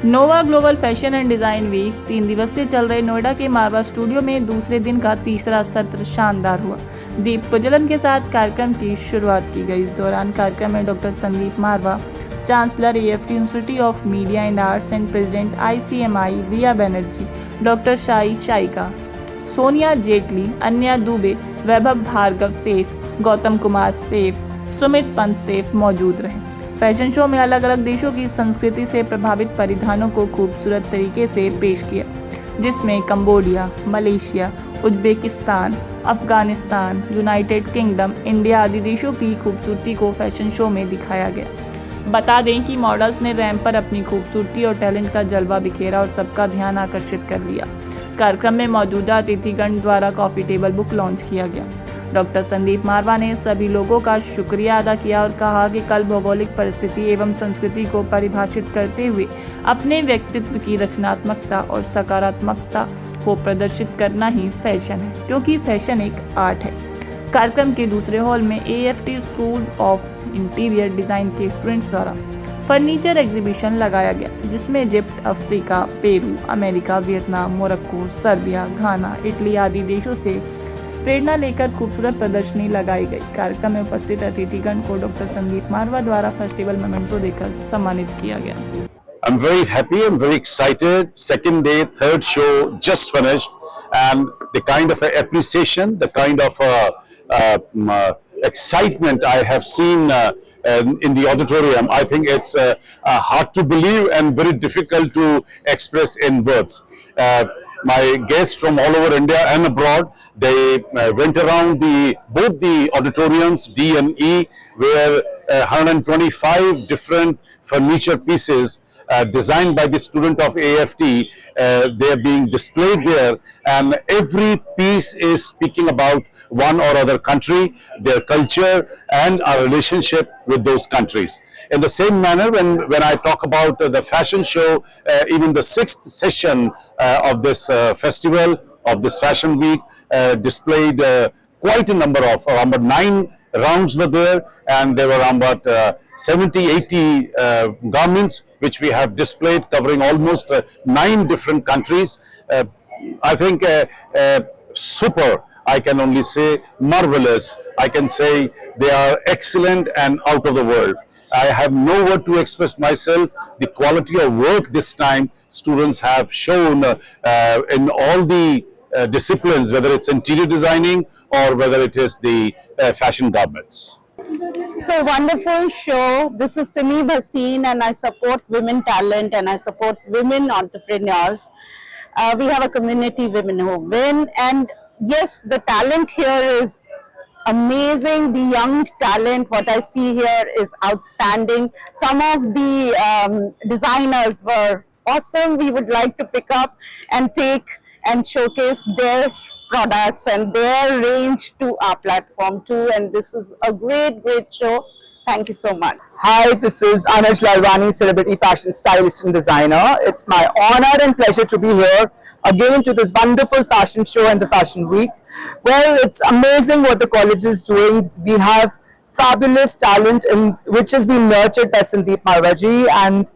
Nova global fashion and design week 3 दिवसीय चल रहे नोएडा के मारवा स्टूडियो में दूसरे दिन का तीसरा सत्र शानदार हुआ। दीप प्रज्वलन के साथ कार्यक्रम की शुरुआत की गई। इस दौरान कार्यक्रम में doctor Sandeep Marwah, chancellor AAFT institute of media and arts and president ICMEI Riya Banerjee, doctor Shaika, Sonia Jetley, Anya Dubey, Vaibhav Bhargava सेफ, गौतम कुमार सेफ, सुमित पंत सेफ मौजूद रहे। फैशन शो में अलग अलग देशों की संस्कृति से प्रभावित परिधानों को खूबसूरत तरीके से पेश किया, जिसमें Cambodia, Malaysia, Uzbekistan, Afghanistan, United kingdom, India आदि देशों की खूबसूरती को फैशन शो में दिखाया गया। बता दें कि मॉडल्स ने रैंप पर अपनी खूबसूरती और टैलेंट का जलवा बिखेरा और सबका ध्यान आकर्षित कर लिया। कार्यक्रम में मौजूदा अतिथिगण द्वारा कॉफी टेबल बुक लॉन्च किया गया। डॉक्टर संदीप मारवा ने सभी लोगों का शुक्रिया अदा किया और कहा कि कल भौगोलिक परिस्थिति एवं संस्कृति को परिभाषित करते हुए अपने व्यक्तित्व की रचनात्मकता और सकारात्मकता को प्रदर्शित करना ही फैशन है, क्योंकि फैशन एक आर्ट है। कार्यक्रम के दूसरे हॉल में AAFT school of interior design के स्टूडेंट्स द्वारा फर्नीचर एग्जीबिशन लगाया गया, जिसमें Egypt, Africa, Peru, America, Vietnam, Morocco, Serbia, Ghana, Italy आदि देशों से प्रेरणा लेकर खूबसूरत प्रदर्शनी लगाई गई। कार्यक्रम में उपस्थित अतिथिगण को डॉक्टर संदीप मारवा द्वारा फेस्टिवल मोमेंटो देकर सम्मानित किया गया। I'm very happy, I'm very excited. Second day, third show just finished, and the kind of appreciation, the kind of excitement I have seen in the auditorium, I think it's hard to believe and very difficult to express in words. My guests from all over India and abroad, they went around both the auditoriums D and E, where 125 different furniture pieces designed by the student of AFT, they are being displayed there, and every piece is speaking about one or other country, their culture and our relationship with those countries. In the same manner, when I talk about the fashion show, even the 6th session of this festival, of this fashion week, displayed quite a number of, around 9 rounds were there, and there were around 70-80 garments which we have displayed, covering almost 9 different countries. I think super, I can only say marvelous. I can say they are excellent and out of the world. I have no word to express myself. The quality of work this time students have shown in all the disciplines, whether it's interior designing or whether it is the fashion garments. So wonderful show. This is Simi Bhasin, and I support women talent and I support women entrepreneurs. We have a community, Women Who Win, and yes, the talent here is amazing. The young talent, what I see here is outstanding. Some of the designers were awesome. We would like to pick up and take and showcase their products and their range to our platform too, and this is a great show. Thank you so much. Hi, this is Anuj Lalwani, celebrity fashion stylist and designer. It's my honor and pleasure to be here again to this wonderful fashion show and the fashion week. Well, it's amazing what the college is doing. We have fabulous talent which has been nurtured by Sandeep Marwaji, and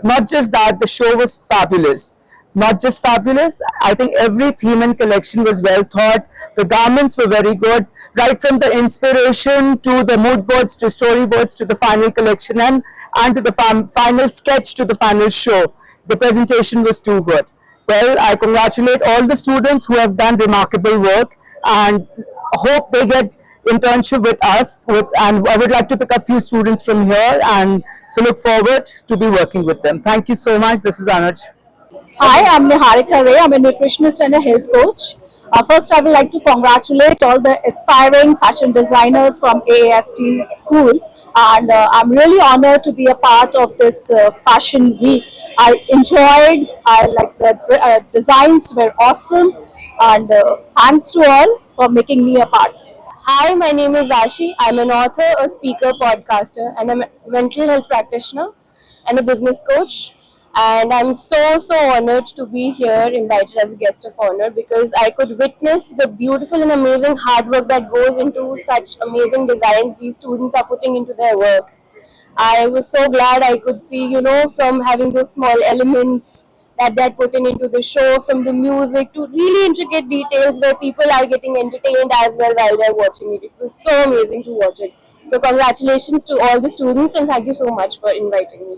not just that, the show was fabulous. Not just fabulous, I think every theme and collection was well thought. The garments were very good, right from the inspiration to the mood boards to storyboards to the final collection and to the final sketch to the final show. The presentation was too good. Well, I congratulate all the students who have done remarkable work and hope they get internship with us, and I would like to pick a few students from here, and so look forward to be working with them. Thank you so much. This is Anuj. Hi, I'm Niharika Ray. I'm a nutritionist and a health coach. First, I would like to congratulate all the aspiring fashion designers from AAFT school, and I'm really honored to be a part of this fashion week. I like the designs were awesome, and thanks to all for making me a part. Hi, my name is Ashi. I'm an author, a speaker, podcaster, and I'm a mental health practitioner and a business coach. And I'm so honored to be here, invited as a guest of honor, because I could witness the beautiful and amazing hard work that goes into such amazing designs these students are putting into their work. I was so glad I could see, from having those small elements that they're putting into the show, from the music to really intricate details where people are getting entertained as well while they're watching it. It was so amazing to watch it. So congratulations to all the students and thank you so much for inviting me.